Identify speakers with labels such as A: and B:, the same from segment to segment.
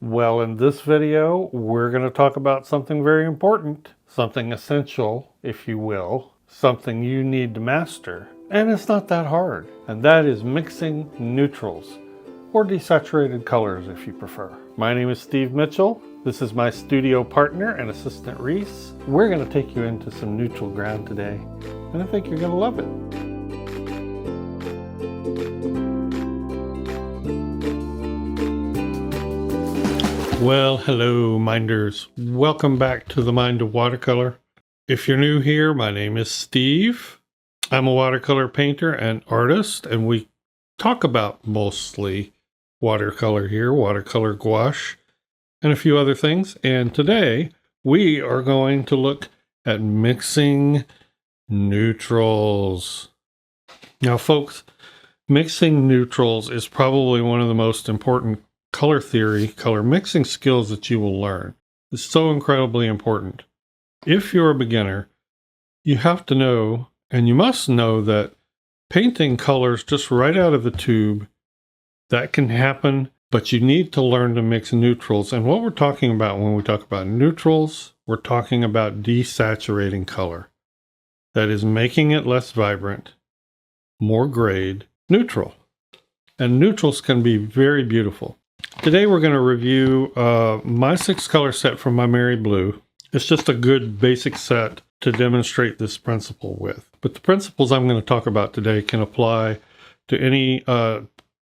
A: Well, in this video, we're going to talk about something very important, something essential, if you will, something you need to master. And it's not that hard. And that is mixing neutrals, or desaturated colors if you prefer. My name is Steve Mitchell. This is my studio partner and assistant Reese. We're going to take you into some neutral ground today, and I think you're going to love it. Well, hello minders. Welcome back to the Mind of Watercolor. If you're new here, my name is Steve. I'm a watercolor painter and artist, and we talk about mostly watercolor here, watercolor gouache, and a few other things. And today we are going to look at mixing neutrals. Now, folks, mixing neutrals is probably one of the most important color theory, color mixing skills that you will learn. It's so incredibly important. If you're a beginner, you have to know, and you must know, that painting colors just right out of the tube, that can happen, but you need to learn to mix neutrals. And what we're talking about when we talk about neutrals, we're talking about desaturating color. That is making it less vibrant, more grade, neutral. And neutrals can be very beautiful. Today we're going to review my 6-color set from Maimeriblu. It's just a good basic set to demonstrate this principle with. But the principles I'm going to talk about today can apply to any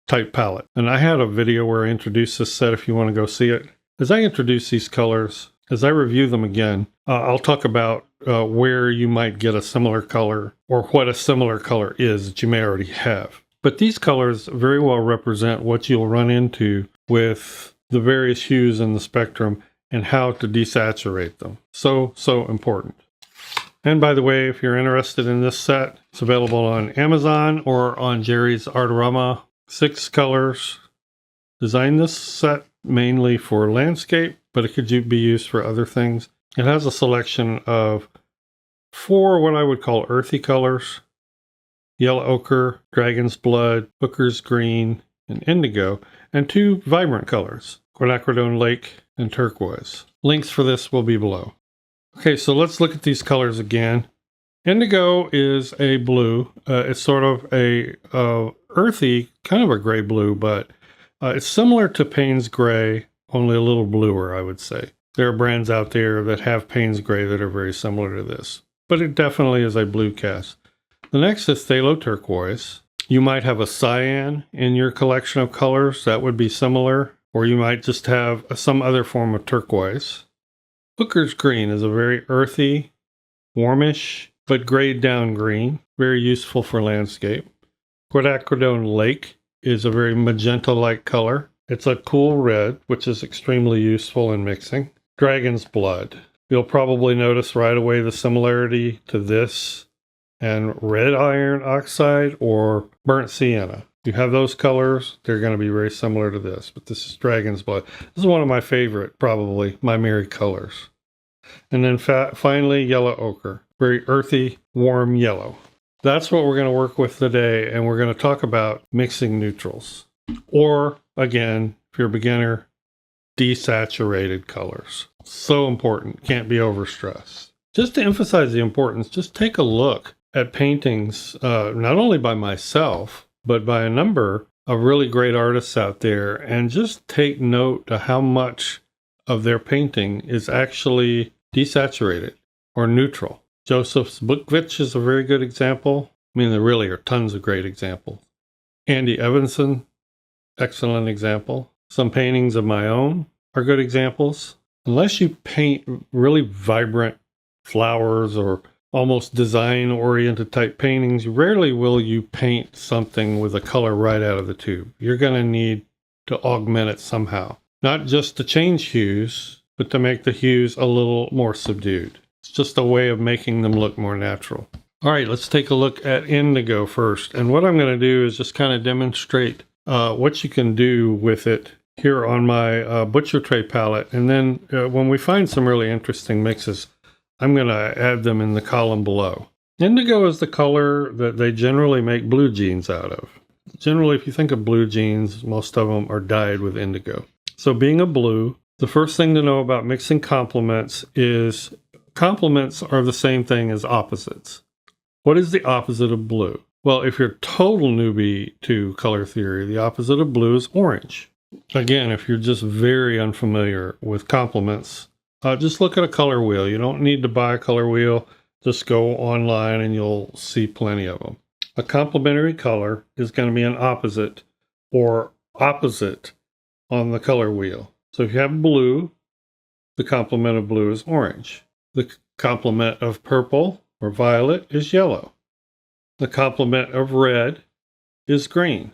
A: type palette. And I had a video where I introduced this set if you want to go see it. As I introduce these colors, as I review them again, I'll talk about where you might get a similar color or what a similar color is that you may already have. But these colors very well represent what you'll run into with the various hues in the spectrum and how to desaturate them. So important. And by the way, if you're interested in this set, it's available on Amazon or on Jerry's Artorama. 6 colors. Designed this set mainly for landscape, but it could be used for other things. It has a selection of 4 what I would call earthy colors: yellow ochre, dragon's blood, hooker's green, and indigo, and 2 vibrant colors, quinacridone lake and turquoise. Links for this will be below. Okay, so let's look at these colors again. Indigo is a blue. It's sort of a earthy, kind of a gray blue, but it's similar to Payne's gray, only a little bluer, I would say. There are brands out there that have Payne's gray that are very similar to this, but it definitely is a blue cast. The next is phthalo turquoise. You might have a cyan in your collection of colors that would be similar, or you might just have some other form of turquoise. Hooker's green is a very earthy, warmish, but grayed down green, very useful for landscape. Quinacridone lake is a very magenta-like color. It's a cool red, which is extremely useful in mixing. Dragon's blood. You'll probably notice right away the similarity to this and red iron oxide or burnt sienna. You have those colors, they're going to be very similar to this, but this is dragon's blood. This is one of my favorite, probably, Maimeri colors. And then finally, yellow ochre. Very earthy, warm yellow. That's what we're going to work with today, and we're going to talk about mixing neutrals. Or, again, if you're a beginner, desaturated colors. So important, can't be overstressed. Just to emphasize the importance, just take a look at paintings, not only by myself, but by a number of really great artists out there, and just take note of how much of their painting is actually desaturated or neutral. Joseph Bukvich is a very good example. I mean, there really are tons of great examples. Andy Evanson, excellent example. Some paintings of my own are good examples. Unless you paint really vibrant flowers or almost design-oriented type paintings, rarely will you paint something with a color right out of the tube. You're going to need to augment it somehow. Not just to change hues, but to make the hues a little more subdued. It's just a way of making them look more natural. All right, let's take a look at indigo first. And what I'm going to do is just kind of demonstrate what you can do with it here on my Butcher Tray palette. And then when we find some really interesting mixes, I'm going to add them in the column below. Indigo is the color that they generally make blue jeans out of. Generally, if you think of blue jeans, most of them are dyed with indigo. So being a blue, the first thing to know about mixing complements is complements are the same thing as opposites. What is the opposite of blue? Well, if you're a total newbie to color theory, the opposite of blue is orange. Again, if you're just very unfamiliar with complements, just look at a color wheel. You don't need to buy a color wheel. Just go online and you'll see plenty of them. A complementary color is going to be an opposite or opposite on the color wheel. So if you have blue, the complement of blue is orange. The complement of purple or violet is yellow. The complement of red is green.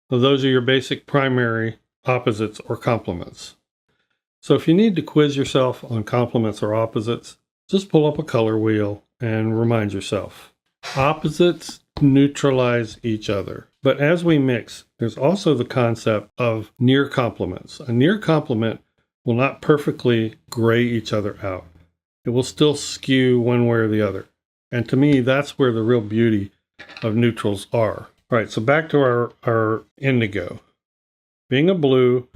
A: So those are your basic primary opposites or complements. So if you need to quiz yourself on complements or opposites, just pull up a color wheel and remind yourself. Opposites neutralize each other. But as we mix, there's also the concept of near complements. A near complement will not perfectly gray each other out. It will still skew one way or the other. And to me, that's where the real beauty of neutrals are. All right, so back to our indigo. Being a blue,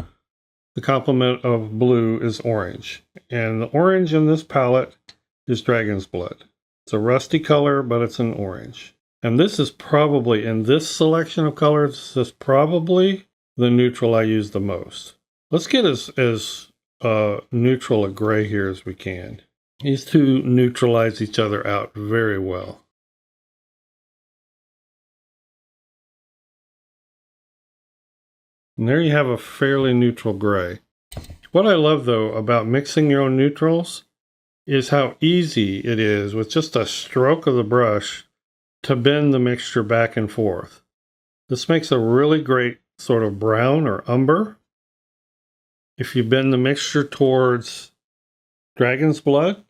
A: the complement of blue is orange. And the orange in this palette is Dragon's Blood. It's a rusty color, but it's an orange. And this is probably, in this selection of colors, this is probably the neutral I use the most. Let's get as neutral a gray here as we can. These two neutralize each other out very well. And there you have a fairly neutral gray. What I love, though, about mixing your own neutrals is how easy it is with just a stroke of the brush to bend the mixture back and forth. This makes a really great sort of brown or umber. If you bend the mixture towards Dragon's Blood,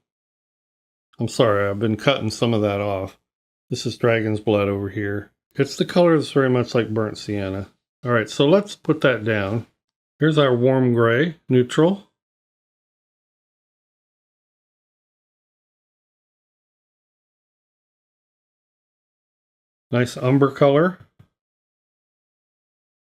A: I'm sorry, I've been cutting some of that off. This is Dragon's Blood over here. It's the color that's very much like burnt sienna. All right, so let's put that down. Here's our warm gray, neutral. Nice umber color.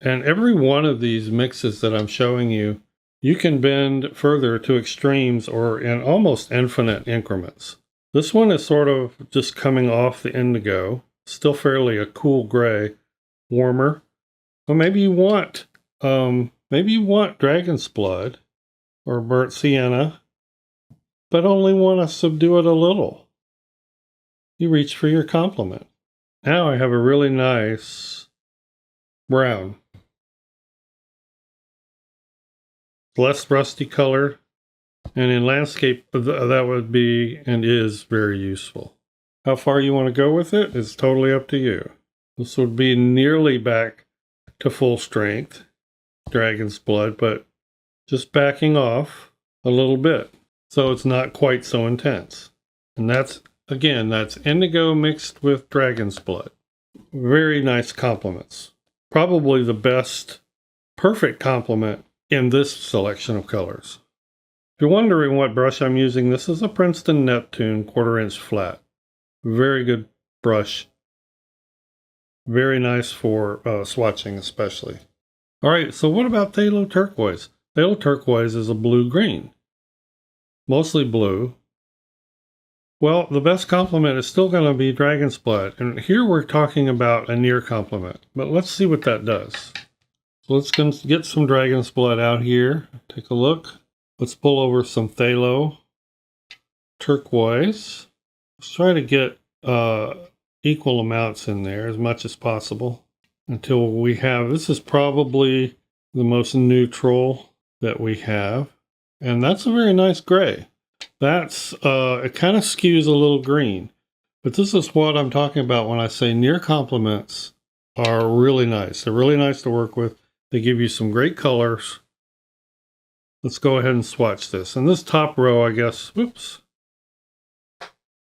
A: And every one of these mixes that I'm showing you, you can bend further to extremes or in almost infinite increments. This one is sort of just coming off the indigo, still fairly a cool gray, warmer. Well, maybe you want Dragon's Blood or burnt sienna, but only want to subdue it a little. You reach for your complement. Now I have a really nice brown. Less rusty color, and in landscape that would be and is very useful. How far you want to go with it is totally up to you. This would be nearly back to full strength, Dragon's Blood, but just backing off a little bit, so it's not quite so intense. And that's indigo mixed with Dragon's Blood. Very nice complements. Probably the best, perfect complement in this selection of colors. If you're wondering what brush I'm using, this is a Princeton Neptune 1/4 inch flat. Very good brush. Very nice for swatching especially. All right, so what about phthalo turquoise? Phthalo turquoise is a blue-green. Mostly blue. Well, the best complement is still going to be Dragon's Blood. And here we're talking about a near complement. But let's see what that does. So let's get some Dragon's Blood out here. Take a look. Let's pull over some phthalo turquoise. Let's try to get equal amounts in there as much as possible until we have, this is probably the most neutral that we have. And that's a very nice gray. That's, it kind of skews a little green, but this is what I'm talking about when I say near complements are really nice. They're really nice to work with. They give you some great colors. Let's go ahead and swatch this. And this top row, I guess, whoops,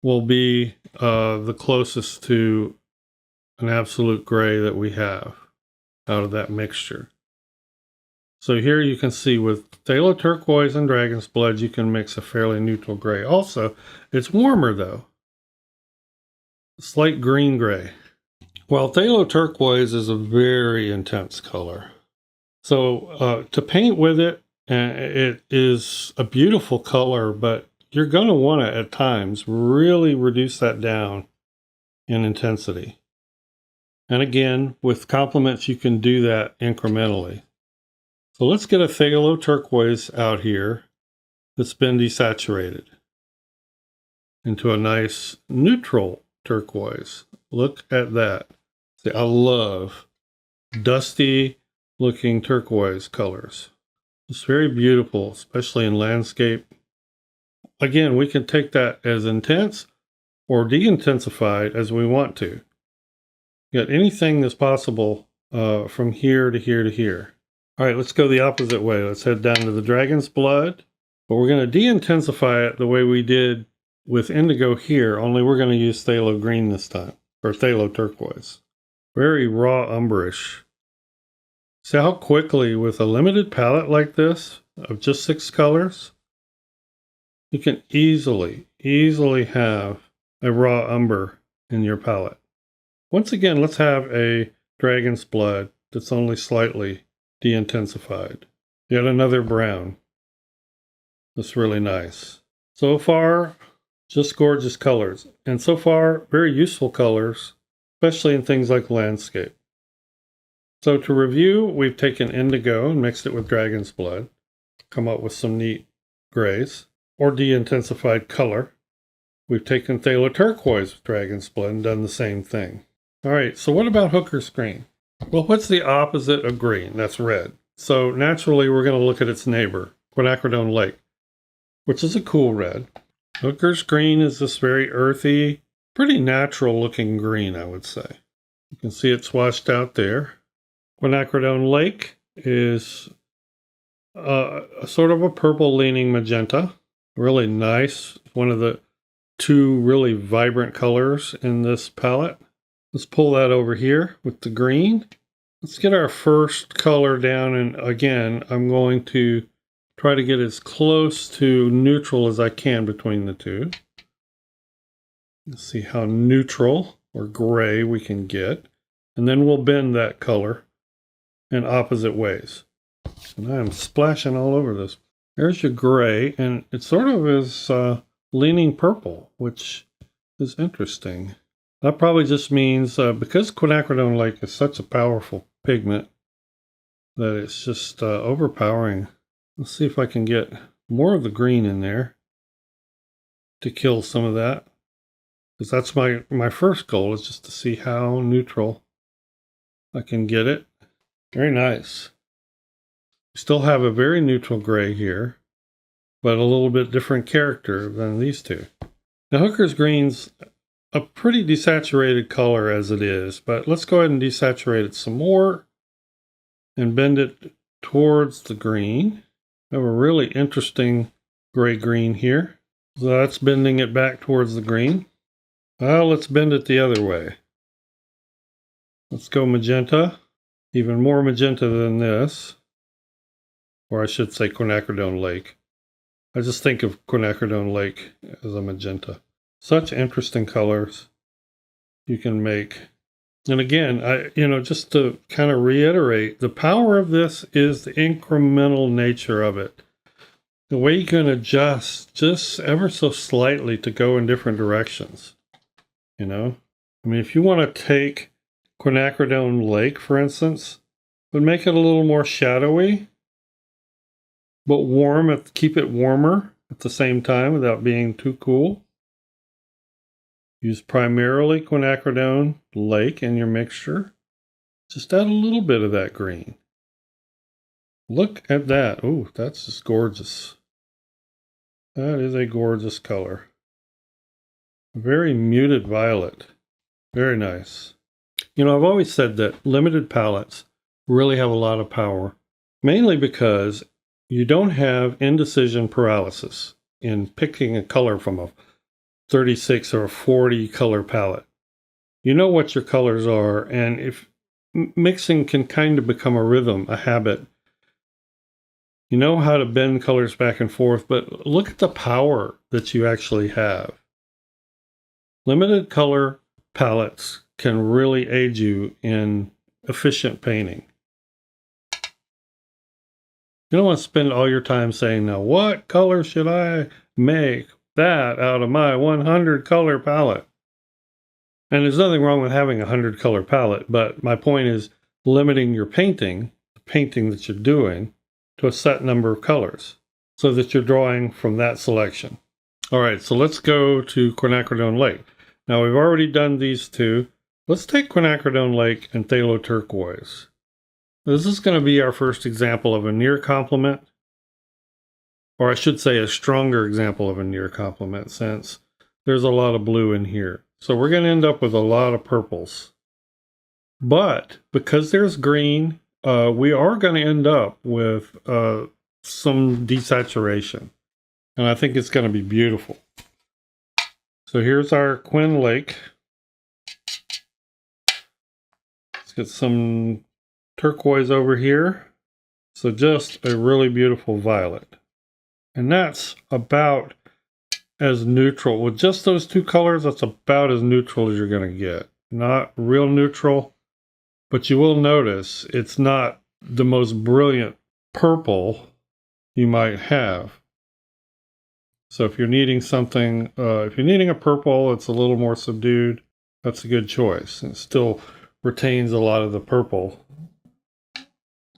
A: will be the closest to an absolute gray that we have out of that mixture. So here you can see with phthalo turquoise and Dragon's Blood, you can mix a fairly neutral gray. Also, it's warmer though. It's light green gray. Well, phthalo turquoise is a very intense color. So to paint with it, And it is a beautiful color, but you're going to want to, at times, really reduce that down in intensity. And again, with complements, you can do that incrementally. So let's get a phthalo turquoise out here that's been desaturated into a nice neutral turquoise. Look at that. See, I love dusty looking turquoise colors. It's very beautiful, especially in landscape. Again, we can take that as intense or de-intensified as we want to. Get anything that's possible from here to here to here. All right, let's go the opposite way. Let's head down to the dragon's blood. But we're going to de-intensify it the way we did with indigo here, only we're going to use phthalo green this time, or phthalo turquoise. Very raw umberish. See how quickly, with a limited palette like this, of just 6 colors, you can easily have a raw umber in your palette. Once again, let's have a dragon's blood that's only slightly de-intensified. Yet another brown. That's really nice. So far, just gorgeous colors. And so far, very useful colors, especially in things like landscape. So to review, we've taken indigo and mixed it with dragon's blood, come up with some neat grays, or de-intensified color. We've taken phthalo turquoise with dragon's blood and done the same thing. All right, so what about hooker's green? Well, what's the opposite of green? That's red. So naturally, we're going to look at its neighbor, quinacridone lake, which is a cool red. Hooker's green is this very earthy, pretty natural looking green, I would say. You can see it's washed out there. Quinacridone lake is a sort of a purple leaning magenta. Really nice. One of the 2 really vibrant colors in this palette. Let's pull that over here with the green. Let's get our first color down, and again, I'm going to try to get as close to neutral as I can between the two. Let's see how neutral or gray we can get, and then we'll bend that color in opposite ways. And I'm splashing all over this. There's your gray, and it sort of is leaning purple, which is interesting. That probably just means because quinacridone lake is such a powerful pigment that it's just overpowering. Let's see if I can get more of the green in there to kill some of that. Because that's my first goal, is just to see how neutral I can get it. Very nice. We still have a very neutral gray here, but a little bit different character than these two. Now, hooker's green's a pretty desaturated color as it is, but let's go ahead and desaturate it some more and bend it towards the green. I have a really interesting gray-green here. So that's bending it back towards the green. Well, let's bend it the other way. Let's go magenta, even more magenta than this. Or I should say quinacridone lake. I just think of quinacridone lake as a magenta. Such interesting colors you can make. And again, just to kind of reiterate, the power of this is the incremental nature of it. The way you can adjust just ever so slightly to go in different directions. I mean, if you want to take quinacridone lake, for instance, but make it a little more shadowy, but warm, keep it warmer at the same time without being too cool. Use primarily quinacridone lake in your mixture. Just add a little bit of that green. Look at that. Oh, that's just gorgeous. That is a gorgeous color. Very muted violet. Very nice. I've always said that limited palettes really have a lot of power, mainly because you don't have indecision paralysis in picking a color from a 36 or a 40 color palette. You know what your colors are, and if mixing can kind of become a rhythm, a habit. You know how to bend colors back and forth, but look at the power that you actually have. Limited color palettes can really aid you in efficient painting. You don't want to spend all your time saying, now what color should I make that out of my 100 color palette? And there's nothing wrong with having a 100 color palette, but my point is limiting your painting, the painting that you're doing, to a set number of colors so that you're drawing from that selection. All right, so let's go to Quinacridone Lake. Now we've already done these two. Let's take Quinacridone Lake and Phthalo Turquoise. This is going to be our first example of a near complement, or I should say a stronger example of a near complement, since there's a lot of blue in here. So we're going to end up with a lot of purples. But because there's green, we are going to end up with some desaturation. And I think it's going to be beautiful. So here's our Quin Lake. Let's get some turquoise over here. So just a really beautiful violet. And that's about as neutral. With just those two colors, that's about as neutral as you're going to get. Not real neutral, but you will notice it's not the most brilliant purple you might have. So if you're needing something, if you're needing a purple, it's a little more subdued, that's a good choice. It still retains a lot of the purple.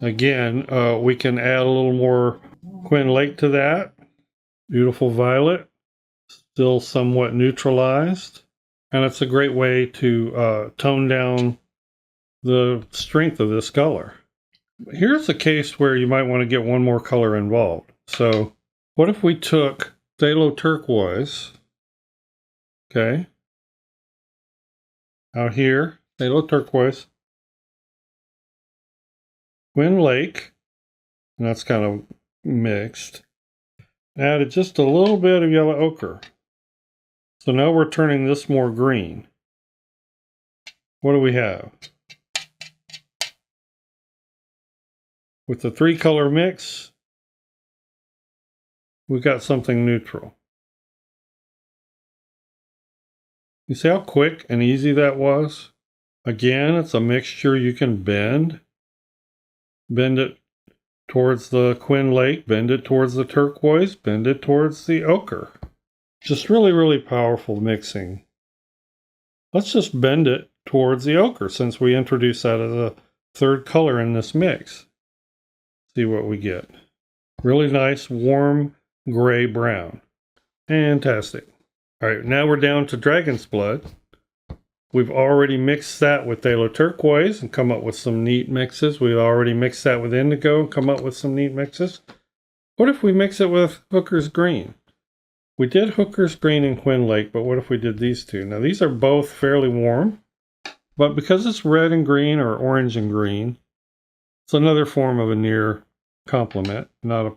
A: Again, we can add a little more Quin Lake to that. Beautiful violet, still somewhat neutralized. And it's a great way to tone down the strength of this color. Here's a case where you might want to get one more color involved. So what if we took Phthalo Turquoise, okay, out here, Phthalo Turquoise, Quin Lake, and that's kind of mixed, added just a little bit of yellow ochre. So now we're turning this more green. What do we have? With the three color mix, we got something neutral. You see how quick and easy that was? Again, it's a mixture you can bend. Bend it towards the Quin Lake, bend it towards the turquoise, bend it towards the ochre. Just really, really powerful mixing. Let's just bend it towards the ochre since we introduced that as a third color in this mix. See what we get. Really nice, warm, gray brown. Fantastic. All right, now we're down to Dragon's Blood. We've already mixed that with Phthalo Turquoise and come up with some neat mixes. We've already mixed that with Indigo and come up with some neat mixes. What if we mix it with Hooker's Green? We did Hooker's Green and Quin Lake, but what if we did these two? Now these are both fairly warm, but because it's red and green or orange and green, it's another form of a near complement, not an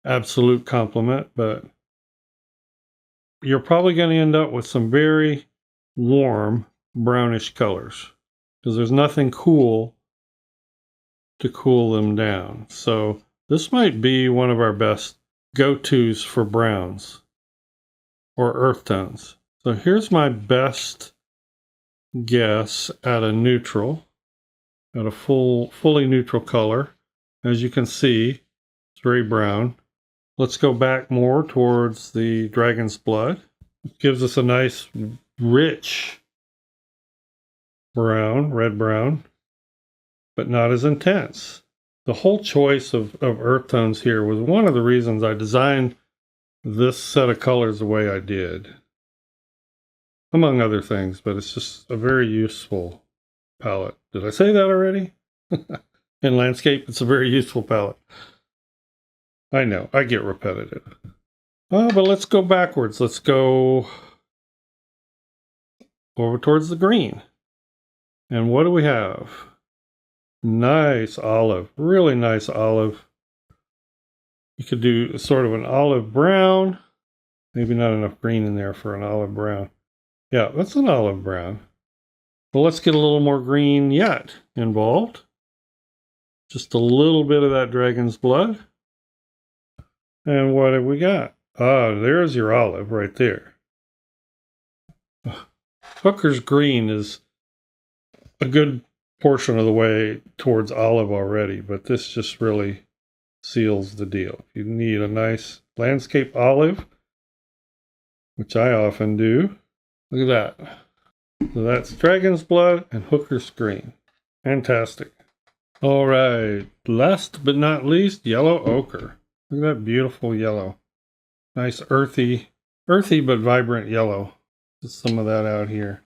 A: absolute complement, but you're probably going to end up with some very warm brownish colors because there's nothing cool to cool them down. So this might be one of our best go-tos for browns or earth tones. So here's my best guess at a neutral, at a fully neutral color. As you can see, it's very brown. Let's go back more towards the Dragon's Blood. It gives us a nice, rich brown, red brown, but not as intense. The whole choice of earth tones here was one of the reasons I designed this set of colors the way I did. Among other things, but it's just a very useful palette. Did I say that already? In landscape, it's a very useful palette. I know, I get repetitive. Oh, but let's go backwards. Let's go over towards the green. And what do we have? Nice olive, really nice olive. You could do sort of an olive brown. Maybe not enough green in there for an olive brown. Yeah, that's an olive brown. Well, let's get a little more green yet involved. Just a little bit of that Dragon's Blood. And what have we got? Ah, there's your olive right there. Hooker's Green is a good portion of the way towards olive already, but this just really seals the deal. If you need a nice landscape olive, which I often do, look at that. So that's Dragon's Blood and Hooker's Green. Fantastic. All right, last but not least, yellow ochre. Look at that beautiful yellow. Nice earthy but vibrant yellow. Just some of that out here.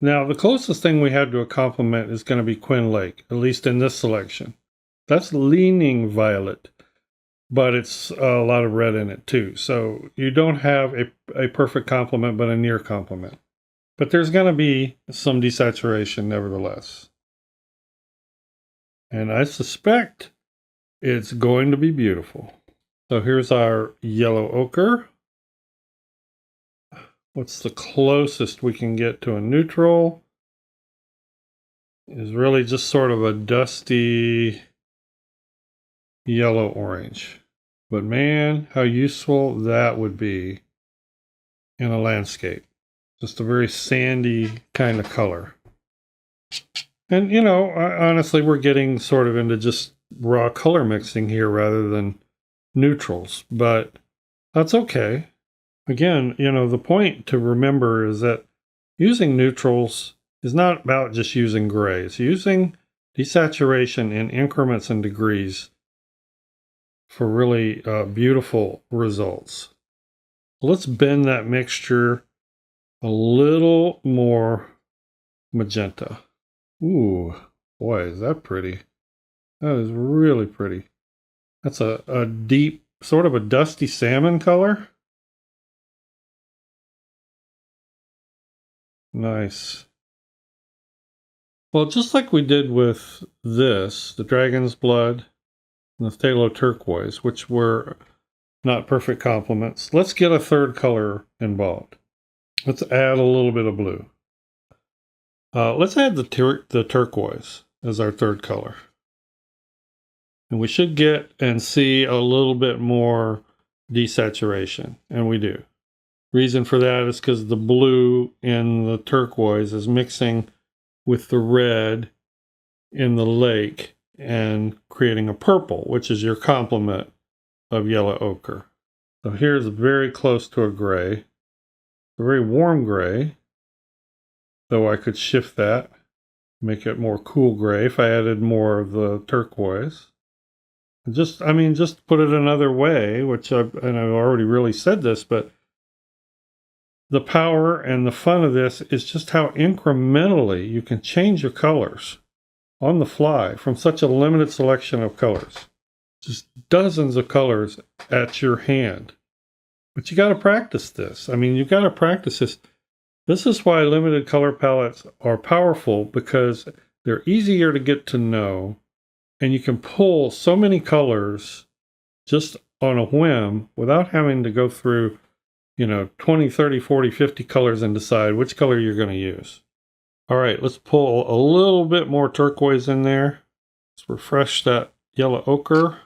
A: Now, the closest thing we have to a complement is going to be Quinn Lake, at least in this selection. That's leaning violet, but it's a lot of red in it too. So you don't have a perfect complement, but a near complement. But there's going to be some desaturation nevertheless. And I suspect it's going to be beautiful. So here's our yellow ochre. What's the closest we can get to a neutral? Is really just sort of a dusty yellow orange. But man, how useful that would be in a landscape. Just a very sandy kind of color. And you know, honestly, we're getting sort of into just raw color mixing here rather than neutrals, but that's okay. Again, you know, the point to remember is that using neutrals is not about just using grays. Using desaturation in increments and degrees for really beautiful results. Let's bend that mixture a little more magenta. Ooh, boy, is that pretty. That is really pretty. That's a deep, sort of a dusty salmon color. Nice. Well, just like we did with this, the Dragon's Blood and the Phthalo Turquoise, which were not perfect complements, let's get a third color involved. Let's add a little bit of blue. Let's add the turquoise as our third color. And we should get and see a little bit more desaturation, and we do. Reason for that is because the blue in the turquoise is mixing with the red in the lake and creating a purple, which is your complement of yellow ochre. So here's very close to a gray, a very warm gray, though I could shift that, make it more cool gray if I added more of the turquoise. Just put it another way, I've already really said this, but the power and the fun of this is just how incrementally you can change your colors on the fly from such a limited selection of colors. Just dozens of colors at your hand. But you got to practice this. You've got to practice this. This is why limited color palettes are powerful, because they're easier to get to know, and you can pull so many colors just on a whim without having to go through 20, 30, 40, 50 colors and decide which color you're going to use. All right, let's pull a little bit more turquoise in there. Let's refresh that yellow ochre.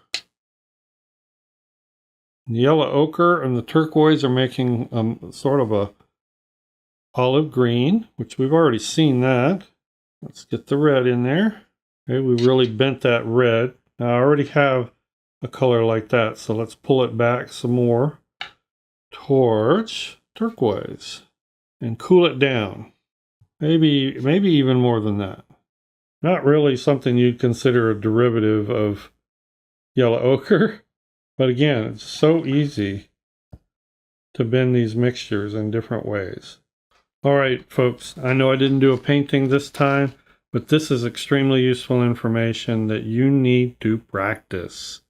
A: The yellow ochre and the turquoise are making sort of a olive green, which we've already seen that. Let's get the red in there. Okay, we really bent that red. Now I already have a color like that, so let's pull it back some more towards turquoise and cool it down. Maybe even more than that. Not really something you'd consider a derivative of yellow ochre, but again, it's so easy to bend these mixtures in different ways. All right, folks, I know I didn't do a painting this time, but this is extremely useful information that you need to practice.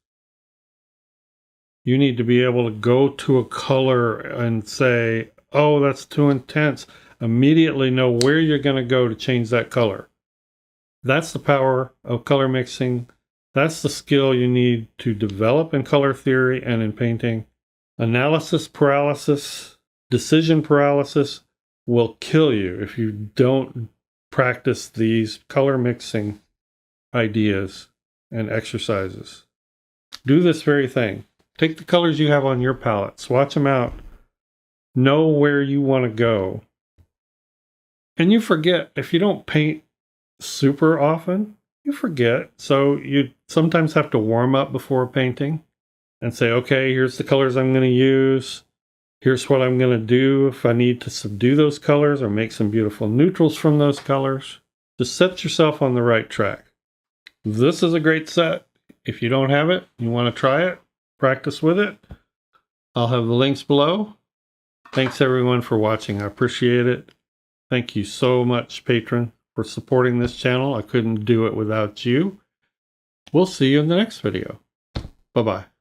A: You need to be able to go to a color and say, oh, that's too intense. Immediately know where you're going to go to change that color. That's the power of color mixing. That's the skill you need to develop in color theory and in painting. Analysis paralysis, decision paralysis will kill you if you don't practice these color mixing ideas and exercises. Do this very thing. Take the colors you have on your palette, swatch them out, know where you want to go. And you forget, if you don't paint super often, you forget. So you sometimes have to warm up before painting and say, okay, here's the colors I'm going to use. Here's what I'm going to do if I need to subdue those colors or make some beautiful neutrals from those colors. Just set yourself on the right track. This is a great set. If you don't have it, you want to try it, practice with it, I'll have the links below. Thanks everyone for watching. I appreciate it. Thank you so much, patron, for supporting this channel. I couldn't do it without you. We'll see you in the next video. Bye-bye.